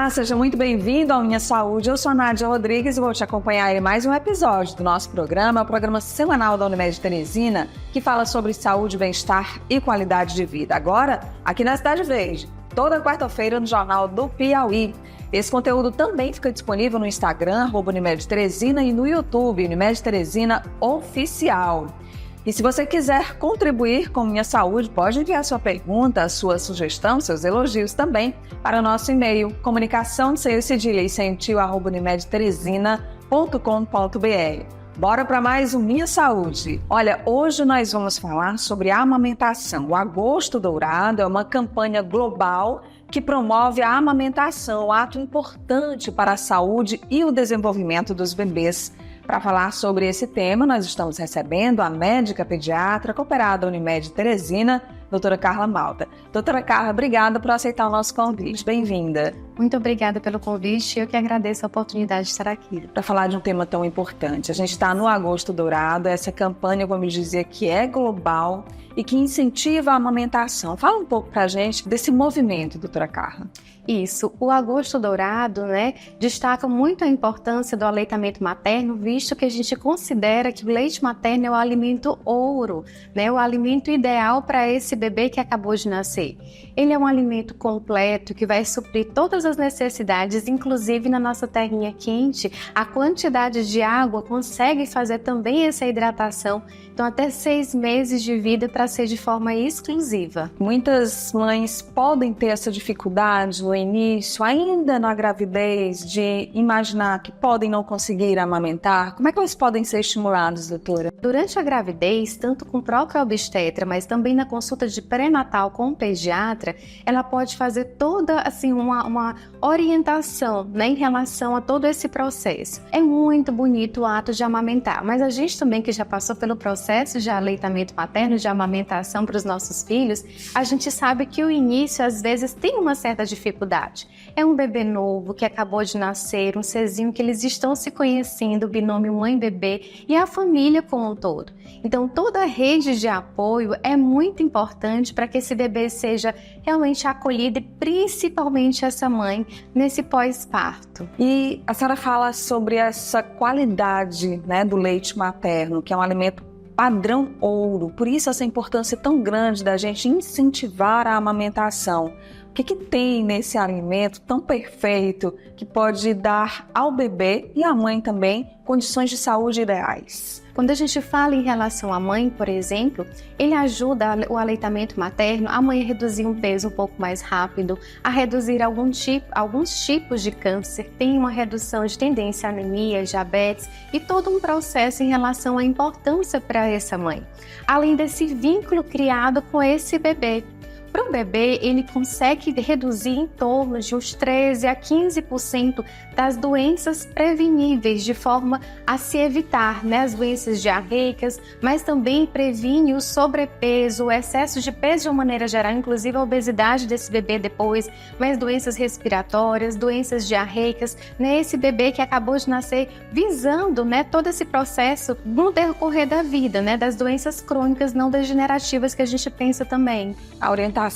Olá, seja muito bem-vindo ao Minha Saúde. Eu sou a Nádia Rodrigues e vou te acompanhar em mais um episódio do nosso programa, o programa semanal da Unimed Teresina, que fala sobre saúde, bem-estar e qualidade de vida. Agora, aqui na Cidade Verde, toda quarta-feira no Jornal do Piauí. Esse conteúdo também fica disponível no Instagram, @Unimed Teresina, e no YouTube, Unimed Teresina Oficial. E se você quiser contribuir com Minha Saúde, pode enviar sua pergunta, sua sugestão, seus elogios também para o nosso e-mail comunicação sem cedilha e sem tio @unimedteresina.com.br. Bora para mais um Minha Saúde. Olha, hoje nós vamos falar sobre a amamentação. O Agosto Dourado é uma campanha global que promove a amamentação, um ato importante para a saúde e o desenvolvimento dos bebês. Para falar sobre esse tema, nós estamos recebendo a médica pediatra cooperada Unimed Teresina, doutora Carla Malta. Doutora Carla, obrigada por aceitar o nosso convite. Bem-vinda. Muito obrigada pelo convite. Eu que agradeço a oportunidade de estar aqui. Para falar de um tema tão importante, a gente está no Agosto Dourado, essa campanha, como eu dizia, que é global e que incentiva a amamentação. Fala um pouco para a gente desse movimento, doutora Carla. Isso, o Agosto Dourado, destaca muito a importância do aleitamento materno, visto que a gente considera que o leite materno é o alimento ouro, o alimento ideal para esse bebê que acabou de nascer. Ele é um alimento completo que vai suprir todas as necessidades, inclusive na nossa terrinha quente, a quantidade de água consegue fazer também essa hidratação, então até 6 meses de vida para ser de forma exclusiva. Muitas mães podem ter essa dificuldade no início, ainda na gravidez, de imaginar que podem não conseguir amamentar. Como é que elas podem ser estimuladas, doutora? Durante a gravidez, tanto com o próprio obstetra, mas também na consulta de pré-natal com o pediatra, ela pode fazer toda uma orientação em relação a todo esse processo. É muito bonito o ato de amamentar, mas a gente também que já passou pelo processo de aleitamento materno, de amamentação para os nossos filhos, a gente sabe que o início às vezes tem uma certa dificuldade. É um bebê novo que acabou de nascer, um serzinho que eles estão se conhecendo, o binômio mãe-bebê e a família como um todo. Então toda a rede de apoio é muito importante para que esse bebê seja realmente acolhido e principalmente essa mãe nesse pós-parto. E a senhora fala sobre essa qualidade do leite materno, que é um alimento padrão ouro, por isso essa importância tão grande da gente incentivar a amamentação. O que tem nesse alimento tão perfeito que pode dar ao bebê e à mãe também condições de saúde ideais? Quando a gente fala em relação à mãe, por exemplo, ele ajuda o aleitamento materno a mãe a reduzir um peso um pouco mais rápido, a reduzir alguns tipos de câncer, tem uma redução de tendência à anemia, diabetes e todo um processo em relação à importância para essa mãe. Além desse vínculo criado com esse bebê. Para o bebê, ele consegue reduzir em torno de uns 13% a 15% das doenças preveníveis, de forma a se evitar as doenças diarreicas, mas também previne o sobrepeso, o excesso de peso de uma maneira geral, inclusive a obesidade desse bebê depois, mas doenças respiratórias, doenças diarreicas, esse bebê que acabou de nascer, visando todo esse processo no decorrer da vida, das doenças crônicas não degenerativas que a gente pensa também. A orientação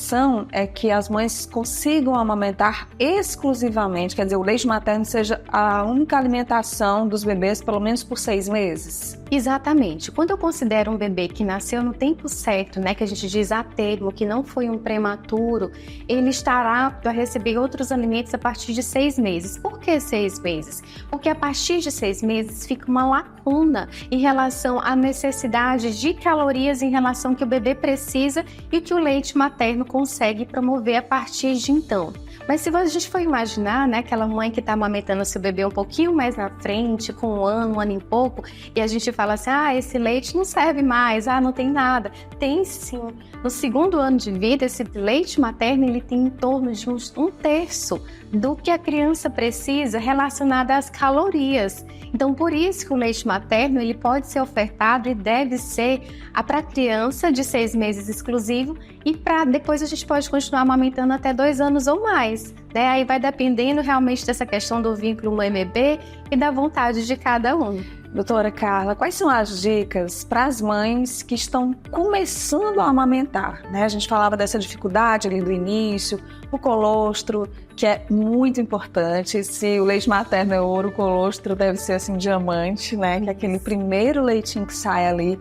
é que as mães consigam amamentar exclusivamente, quer dizer, o leite materno seja a única alimentação dos bebês pelo menos por 6 meses. Exatamente. Quando eu considero um bebê que nasceu no tempo certo, que a gente diz a termo, que não foi um prematuro, ele estará apto a receber outros alimentos a partir de 6 meses. Por que 6 meses? Porque a partir de 6 meses fica uma lacuna em relação à necessidade de calorias em relação ao que o bebê precisa e que o leite materno consegue promover a partir de então. Mas se a gente for imaginar, aquela mãe que está amamentando seu bebê um pouquinho mais na frente, com um ano e pouco, e a gente fala assim, esse leite não serve mais, não tem nada. Tem sim. No 2º ano de vida, esse leite materno, ele tem em torno de uns 1/3 do que a criança precisa relacionado às calorias. Então, por isso que o leite materno, ele pode ser ofertado e deve ser para a criança de 6 meses exclusivo e depois a gente pode continuar amamentando até 2 anos ou mais. Aí vai dependendo realmente dessa questão do vínculo mãe-bebê e da vontade de cada um. Doutora Carla, quais são as dicas para as mães que estão começando a amamentar, né? A gente falava dessa dificuldade ali do início, o colostro, que é muito importante. Se o leite materno é ouro, o colostro deve ser assim diamante, né? Que é aquele primeiro leitinho que sai ali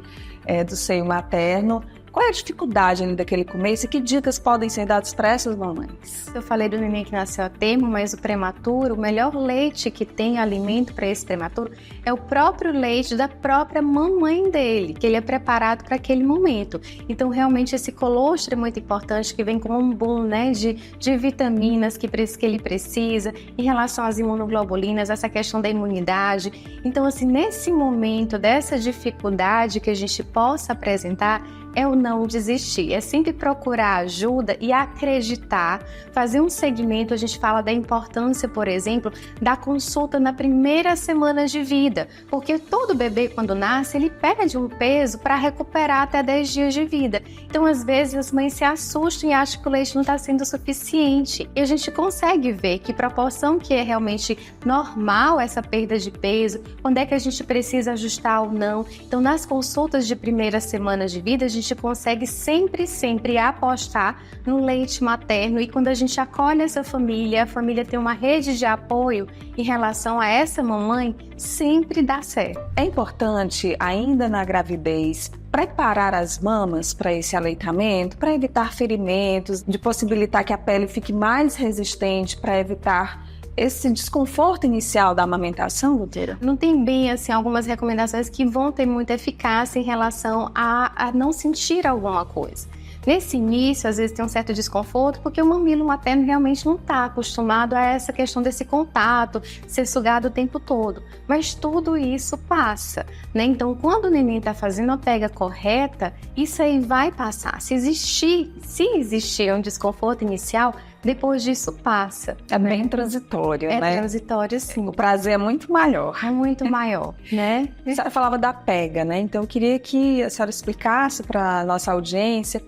do seio materno. Qual é a dificuldade ali daquele começo e que dicas podem ser dadas para essas mamães? Eu falei do neném que nasceu a termo, mas o prematuro, o melhor leite que tem alimento para esse prematuro é o próprio leite da própria mamãe dele, que ele é preparado para aquele momento. Então, realmente, esse colostro é muito importante, que vem com um boom, né, de vitaminas que ele precisa, em relação às imunoglobulinas, essa questão da imunidade. Então, assim, nesse momento dessa dificuldade que a gente possa apresentar, é o não desistir, é sempre procurar ajuda e acreditar, fazer um segmento. A gente fala da importância, por exemplo, da consulta na primeira semana de vida, porque todo bebê quando nasce, ele perde um peso para recuperar até 10 dias de vida. Então, às vezes, as mães se assustam e acham que o leite não está sendo suficiente. E a gente consegue ver que proporção que é realmente normal essa perda de peso, quando é que a gente precisa ajustar ou não. Então, nas consultas de primeira semana de vida, a gente consegue sempre apostar no leite materno, e quando a gente acolhe essa família, a família tem uma rede de apoio em relação a essa mamãe, sempre dá certo. É importante, ainda na gravidez, preparar as mamas para esse aleitamento, para evitar ferimentos, de possibilitar que a pele fique mais resistente, para evitar esse desconforto inicial da amamentação, doutora? Não tem bem, assim, algumas recomendações que vão ter muita eficácia em relação a não sentir alguma coisa. Nesse início, às vezes tem um certo desconforto, porque o mamilo materno realmente não está acostumado a essa questão desse contato, ser sugado o tempo todo. Mas tudo isso passa, né? Então, quando o neném está fazendo a pega correta, isso aí vai passar. Se existir um desconforto inicial, depois disso passa. É bem transitório, né? É transitório, sim. O prazer é muito maior. É muito maior, né? A senhora falava da pega, né? Então eu queria que a senhora explicasse para a nossa audiência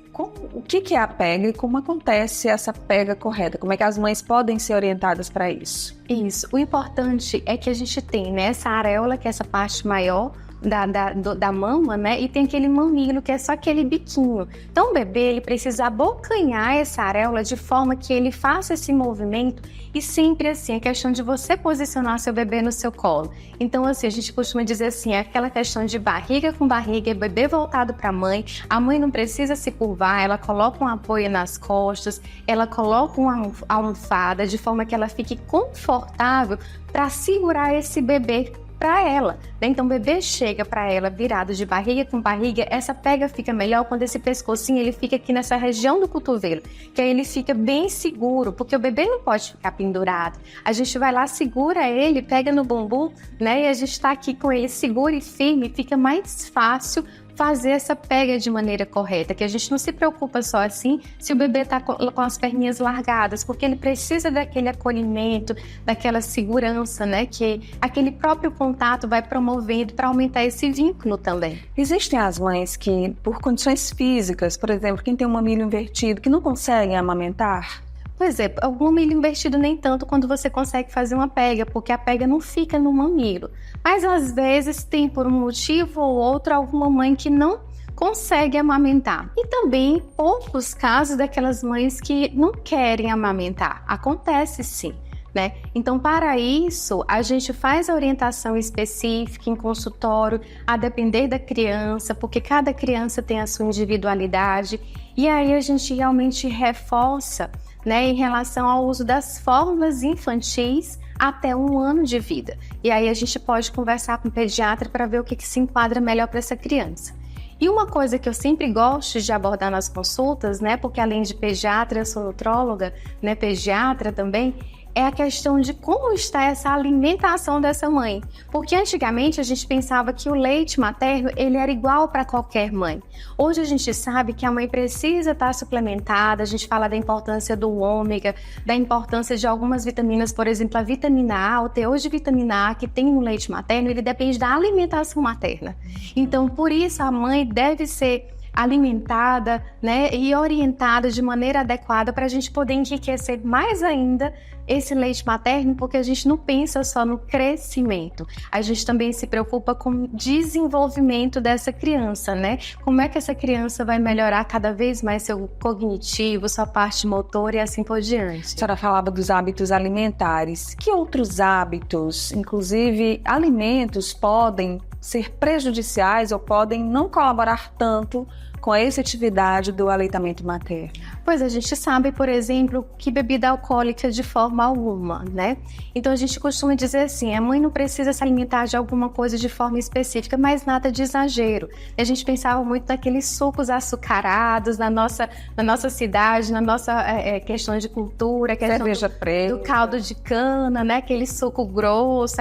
o que é a pega e como acontece essa pega correta. Como é que as mães podem ser orientadas para isso? Isso. O importante é que a gente tem, né, essa areola, que é essa parte maior da mama, né? E tem aquele mamilo, que é só aquele biquinho. Então, o bebê, ele precisa abocanhar essa areola de forma que ele faça esse movimento, e sempre assim, é questão de você posicionar seu bebê no seu colo. Então, assim, a gente costuma dizer assim, é aquela questão de barriga com barriga, bebê voltado para a mãe não precisa se curvar, ela coloca um apoio nas costas, ela coloca uma almofada, de forma que ela fique confortável para segurar esse bebê para ela. Então o bebê chega para ela virado de barriga com barriga, essa pega fica melhor quando esse pescocinho ele fica aqui nessa região do cotovelo, que aí ele fica bem seguro, porque o bebê não pode ficar pendurado. A gente vai lá, segura ele, pega no bumbum, né? E a gente está aqui com ele seguro e firme, fica mais fácil fazer essa pega de maneira correta, que a gente não se preocupa só assim se o bebê está com as perninhas largadas, porque ele precisa daquele acolhimento, daquela segurança, né, que aquele próprio contato vai promovendo para aumentar esse vínculo também. Existem as mães que, por condições físicas, por exemplo, quem tem um mamilo invertido, que não conseguem amamentar? Pois é, o mamilo invertido nem tanto quando você consegue fazer uma pega, porque a pega não fica no mamilo. Mas às vezes tem, por um motivo ou outro, alguma mãe que não consegue amamentar. E também poucos casos daquelas mães que não querem amamentar. Acontece sim, né? Então, para isso, a gente faz a orientação específica em consultório, a depender da criança, porque cada criança tem a sua individualidade. E aí a gente realmente reforça, né, em relação ao uso das fórmulas infantis até 1 ano de vida. E aí a gente pode conversar com o pediatra para ver o que se enquadra melhor para essa criança. E uma coisa que eu sempre gosto de abordar nas consultas, né, porque além de pediatra, eu sou nutróloga, né, pediatra também, é a questão de como está essa alimentação dessa mãe. Porque antigamente a gente pensava que o leite materno ele era igual para qualquer mãe. Hoje a gente sabe que a mãe precisa estar suplementada, a gente fala da importância do ômega, da importância de algumas vitaminas, por exemplo, a vitamina A, o teor de vitamina A que tem no leite materno, ele depende da alimentação materna. Então, por isso a mãe deve ser alimentada, né, e orientada de maneira adequada para a gente poder enriquecer mais ainda esse leite materno, porque a gente não pensa só no crescimento, a gente também se preocupa com o desenvolvimento dessa criança, né? Como é que essa criança vai melhorar cada vez mais seu cognitivo, sua parte motora e assim por diante. A senhora falava dos hábitos alimentares. Que outros hábitos, inclusive alimentos, podem ser prejudiciais ou podem não colaborar tanto com a efetividade do aleitamento materno? Pois a gente sabe, por exemplo, que bebida alcoólica de forma alguma, né? Então a gente costuma dizer assim, a mãe não precisa se alimentar de alguma coisa de forma específica, mas nada de exagero. A gente pensava muito naqueles sucos açucarados na nossa cidade, na nossa questão de cultura, cerveja preta, do caldo de cana, né? Aquele suco grosso,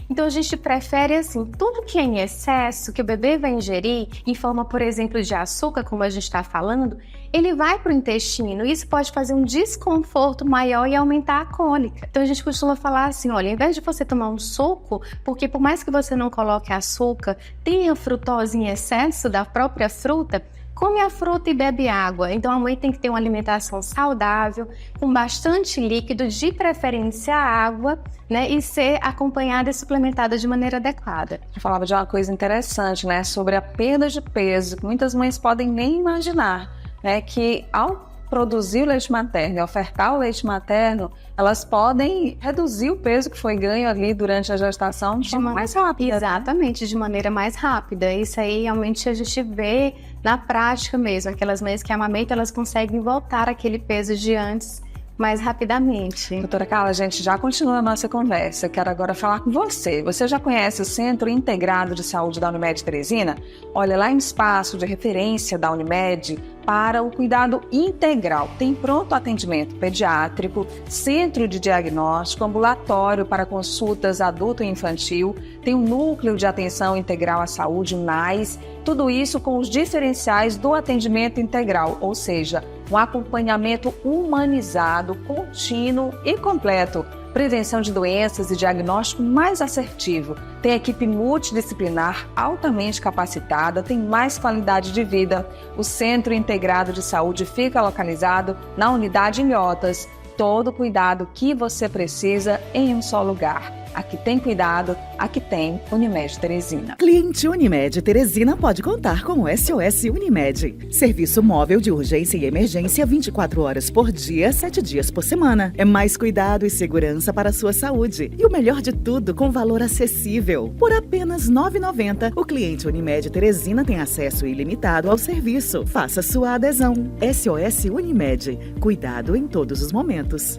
Então a gente prefere assim, tudo que é em excesso, que o bebê vai ingerir, em forma, por exemplo, de açúcar, como a gente está falando, ele vai para o intestino. Isso pode fazer um desconforto maior e aumentar a cólica. Então a gente costuma falar assim, olha, ao invés de você tomar um suco, porque por mais que você não coloque açúcar, tenha frutose em excesso da própria fruta, come a fruta e bebe água. Então a mãe tem que ter uma alimentação saudável, com bastante líquido, de preferência água, né? E ser acompanhada e suplementada de maneira adequada. Eu falava de uma coisa interessante, né? Sobre a perda de peso, que muitas mães podem nem imaginar, né? Que ao produzir o leite materno e ofertar o leite materno, elas podem reduzir o peso que foi ganho ali durante a gestação de forma mais rápida. Exatamente, de maneira mais rápida. Isso aí realmente a gente vê na prática mesmo. Aquelas mães que amamentam, elas conseguem voltar àquele peso de antes mais rapidamente. Doutora Carla, a gente já continua a nossa conversa. Quero agora falar com você. Você já conhece o Centro Integrado de Saúde da Unimed Teresina? Olha, lá em espaço de referência da Unimed para o cuidado integral. Tem pronto atendimento pediátrico, centro de diagnóstico, ambulatório para consultas adulto e infantil, tem um núcleo de atenção integral à saúde, NAIS, tudo isso com os diferenciais do atendimento integral, ou seja, um acompanhamento humanizado, contínuo e completo. Prevenção de doenças e diagnóstico mais assertivo. Tem equipe multidisciplinar altamente capacitada, tem mais qualidade de vida. O Centro Integrado de Saúde fica localizado na unidade Inhotas. Todo o cuidado que você precisa em um só lugar. Aqui tem cuidado, aqui tem Unimed Teresina. Cliente Unimed Teresina pode contar com o SOS Unimed. Serviço móvel de urgência e emergência 24 horas por dia, 7 dias por semana. É mais cuidado e segurança para a sua saúde. E o melhor de tudo, com valor acessível. Por apenas R$ 9,90, o cliente Unimed Teresina tem acesso ilimitado ao serviço. Faça sua adesão. SOS Unimed. Cuidado em todos os momentos.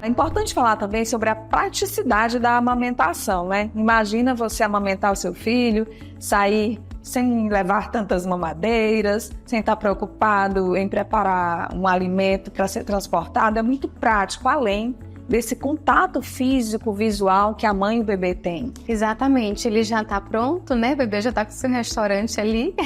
É importante falar também sobre a praticidade da amamentação, né? Imagina você amamentar o seu filho, sair sem levar tantas mamadeiras, sem estar preocupado em preparar um alimento para ser transportado. É muito prático, além desse contato físico, visual que a mãe e o bebê têm. Exatamente, ele já está pronto, né? O bebê já está com o seu restaurante ali,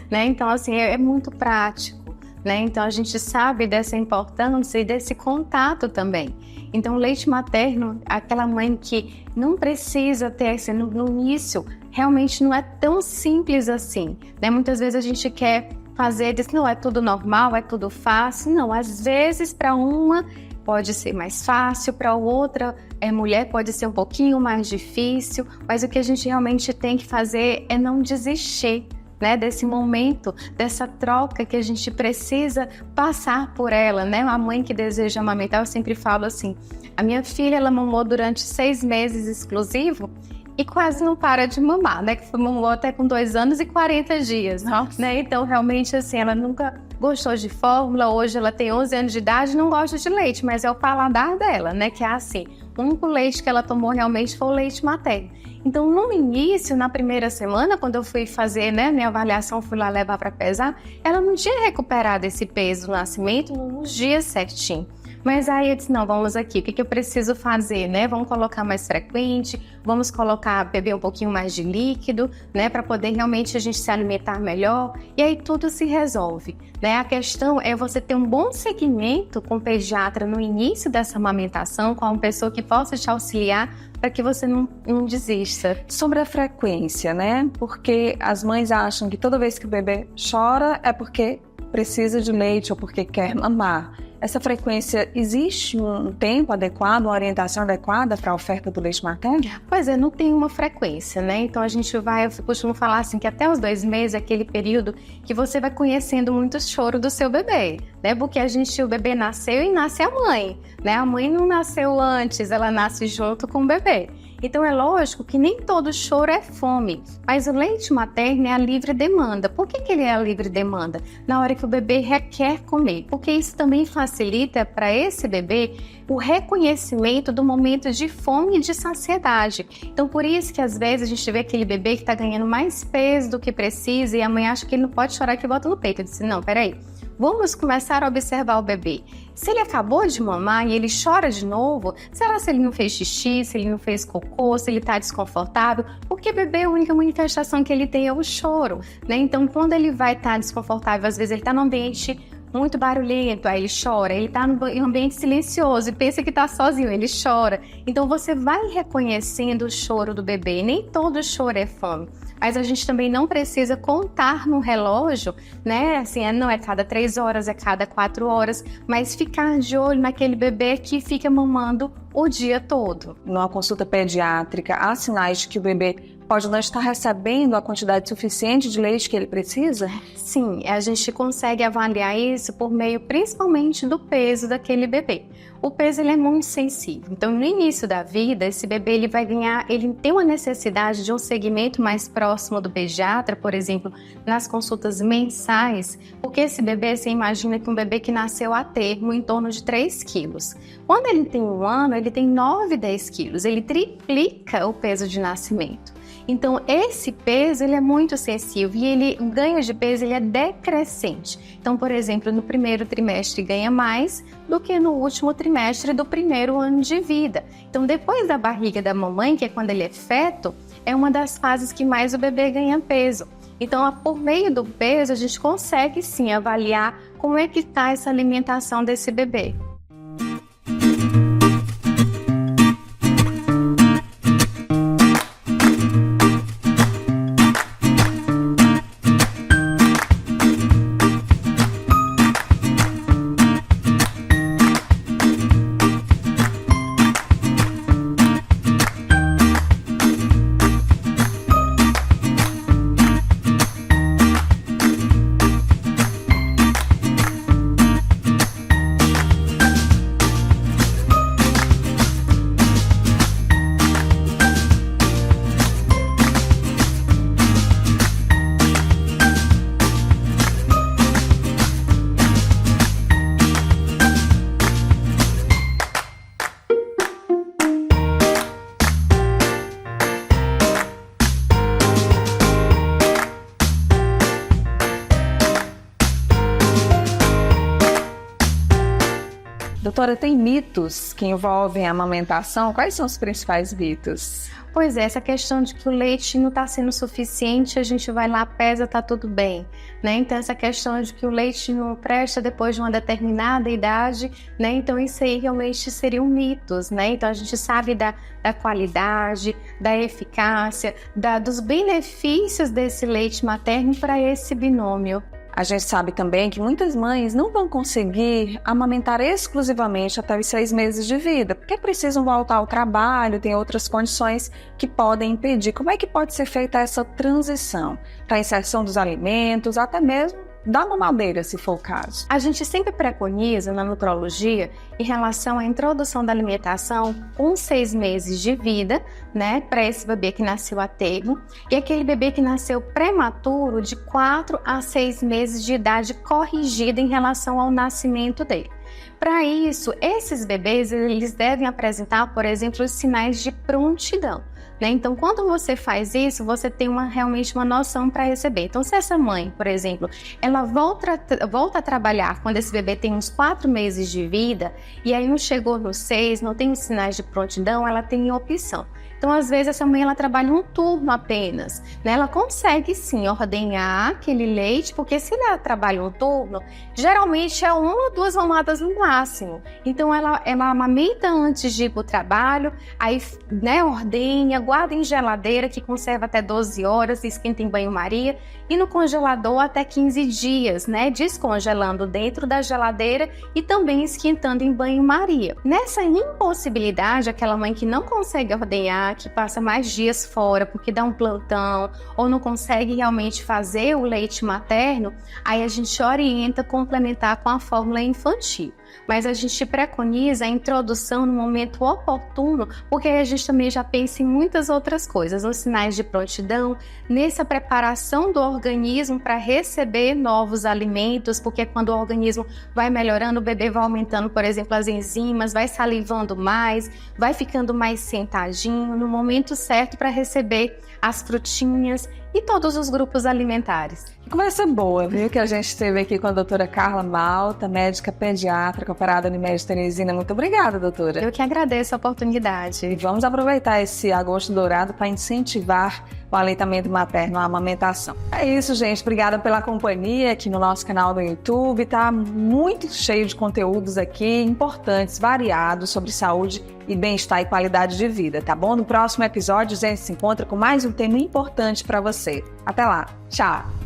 né? Então, assim, é muito prático. Né? Então a gente sabe dessa importância e desse contato também. Então o leite materno, aquela mãe que não precisa ter no início, realmente não é tão simples assim, né? Muitas vezes a gente quer fazer, diz, não, é tudo normal, é tudo fácil. Não, às vezes para uma pode ser mais fácil, para outra mulher pode ser um pouquinho mais difícil, mas o que a gente realmente tem que fazer é não desistir, né, desse momento, dessa troca que a gente precisa passar por ela, né? A mãe que deseja amamentar, eu sempre falo assim, a minha filha, ela mamou durante 6 meses exclusivo e quase não para de mamar, né? Que mamou até com 2 anos e 40 dias, né? Então, realmente, assim, ela nunca gostou de fórmula, hoje ela tem 11 anos de idade e não gosta de leite, mas é o paladar dela, né? Que é assim, o único leite que ela tomou realmente foi o leite materno. Então, no início, na primeira semana, quando eu fui fazer, né, minha avaliação, fui lá levar para pesar, ela não tinha recuperado esse peso no nascimento nos dias certinho. Mas aí eu disse, não, vamos aqui, o que eu preciso fazer, né? Vamos colocar mais frequente, vamos beber um pouquinho mais de líquido, né? Para poder realmente a gente se alimentar melhor. E aí tudo se resolve, né? A questão é você ter um bom segmento com o pediatra no início dessa amamentação, com uma pessoa que possa te auxiliar para que você não desista. Sobre a frequência, né? Porque as mães acham que toda vez que o bebê chora é porque precisa de leite ou porque quer mamar. Essa frequência, existe um tempo adequado, uma orientação adequada para a oferta do leite materno? Pois é, não tem uma frequência, né? Então eu costumo falar assim que até os 2 meses é aquele período que você vai conhecendo muito o choro do seu bebê, né? Porque o bebê nasceu e nasce a mãe, né? A mãe não nasceu antes, ela nasce junto com o bebê. Então é lógico que nem todo choro é fome, mas o leite materno é a livre demanda. Por que ele é a livre demanda? Na hora que o bebê requer comer, porque isso também facilita para esse bebê o reconhecimento do momento de fome e de saciedade. Então por isso que às vezes a gente vê aquele bebê que está ganhando mais peso do que precisa e a mãe acha que ele não pode chorar que bota no peito. Eu disse, não, peraí. Vamos começar a observar o bebê. Se ele acabou de mamar e ele chora de novo, será se ele não fez xixi, se ele não fez cocô, se ele está desconfortável? Porque bebê, a única manifestação que ele tem é o choro, né? Então, quando ele vai estar desconfortável, às vezes ele está num ambiente muito barulhento, aí ele chora. Ele está em um ambiente silencioso e pensa que está sozinho, ele chora. Então, você vai reconhecendo o choro do bebê. Nem todo choro é fome. Mas a gente também não precisa contar no relógio, né? Assim, não é cada 3 horas, é cada 4 horas, mas ficar de olho naquele bebê que fica mamando o dia todo. Numa consulta pediátrica, há sinais de que o bebê pode não estar recebendo a quantidade suficiente de leite que ele precisa? Sim, a gente consegue avaliar isso por meio principalmente do peso daquele bebê. O peso ele é muito sensível, então no início da vida esse bebê ele tem uma necessidade de um segmento mais próximo do pediatra, por exemplo, nas consultas mensais, porque esse bebê, você imagina que um bebê que nasceu a termo em torno de 3 quilos. Quando ele tem 1 ano, ele tem 9, 10 quilos, ele triplica o peso de nascimento. Então, esse peso ele é muito sensível e o ganho de peso ele é decrescente. Então, por exemplo, no primeiro trimestre ganha mais do que no último trimestre do primeiro ano de vida. Então, depois da barriga da mamãe, que é quando ele é feto, é uma das fases que mais o bebê ganha peso. Então, por meio do peso, a gente consegue sim avaliar como é que está essa alimentação desse bebê. Doutora, tem mitos que envolvem a amamentação? Quais são os principais mitos? Pois é, essa questão de que o leite não está sendo suficiente, a gente vai lá, pesa, tá tudo bem, né? Então essa questão de que o leite não presta depois de uma determinada idade, né? Então isso aí realmente seriam mitos, né? Então a gente sabe da qualidade, da eficácia, dos benefícios desse leite materno para esse binômio. A gente sabe também que muitas mães não vão conseguir amamentar exclusivamente até os 6 meses de vida, porque precisam voltar ao trabalho, tem outras condições que podem impedir. Como é que pode ser feita essa transição para a inserção dos alimentos, até mesmo da mamadeira, se for o caso? A gente sempre preconiza na nutrologia em relação à introdução da alimentação com 6 meses de vida, né, para esse bebê que nasceu a termo, e aquele bebê que nasceu prematuro de 4 a 6 meses de idade corrigida em relação ao nascimento dele. Para isso, esses bebês, eles devem apresentar, por exemplo, os sinais de prontidão. Então, quando você faz isso, você tem realmente uma noção para receber. Então, se essa mãe, por exemplo, ela volta a trabalhar quando esse bebê tem uns 4 meses de vida, e aí não chegou nos 6, não tem os sinais de prontidão, ela tem opção. Então, às vezes, essa mãe ela trabalha um turno apenas, Ela consegue, sim, ordenhar aquele leite, porque se ela trabalha um turno, geralmente é 1 ou 2 mamadas no máximo. Então, ela amamenta antes de ir para o trabalho, aí, ordenha, guarda em geladeira, que conserva até 12 horas, esquenta em banho-maria, e no congelador até 15 dias, descongelando dentro da geladeira e também esquentando em banho-maria. Nessa impossibilidade, aquela mãe que não consegue ordenhar, que passa mais dias fora porque dá um plantão ou não consegue realmente fazer o leite materno, aí a gente orienta complementar com a fórmula infantil. Mas a gente preconiza a introdução no momento oportuno, porque aí a gente também já pensa em muitas outras coisas, nos sinais de prontidão, nessa preparação do organismo para receber novos alimentos, porque quando o organismo vai melhorando, o bebê vai aumentando, por exemplo, as enzimas, vai salivando mais, vai ficando mais sentadinho, no momento certo para receber as frutinhas e todos os grupos alimentares. Conversa boa, viu? Que a gente teve aqui com a doutora Carla Malta, médica pediatra, operada no Unimed Teresina. Muito obrigada, doutora. Eu que agradeço a oportunidade. E vamos aproveitar esse agosto dourado para incentivar o aleitamento materno, a amamentação. É isso, gente. Obrigada pela companhia aqui no nosso canal do YouTube. Tá muito cheio de conteúdos aqui importantes, variados, sobre saúde e bem-estar e qualidade de vida, tá bom? No próximo episódio, a gente se encontra com mais um tema importante para você. Até lá. Tchau!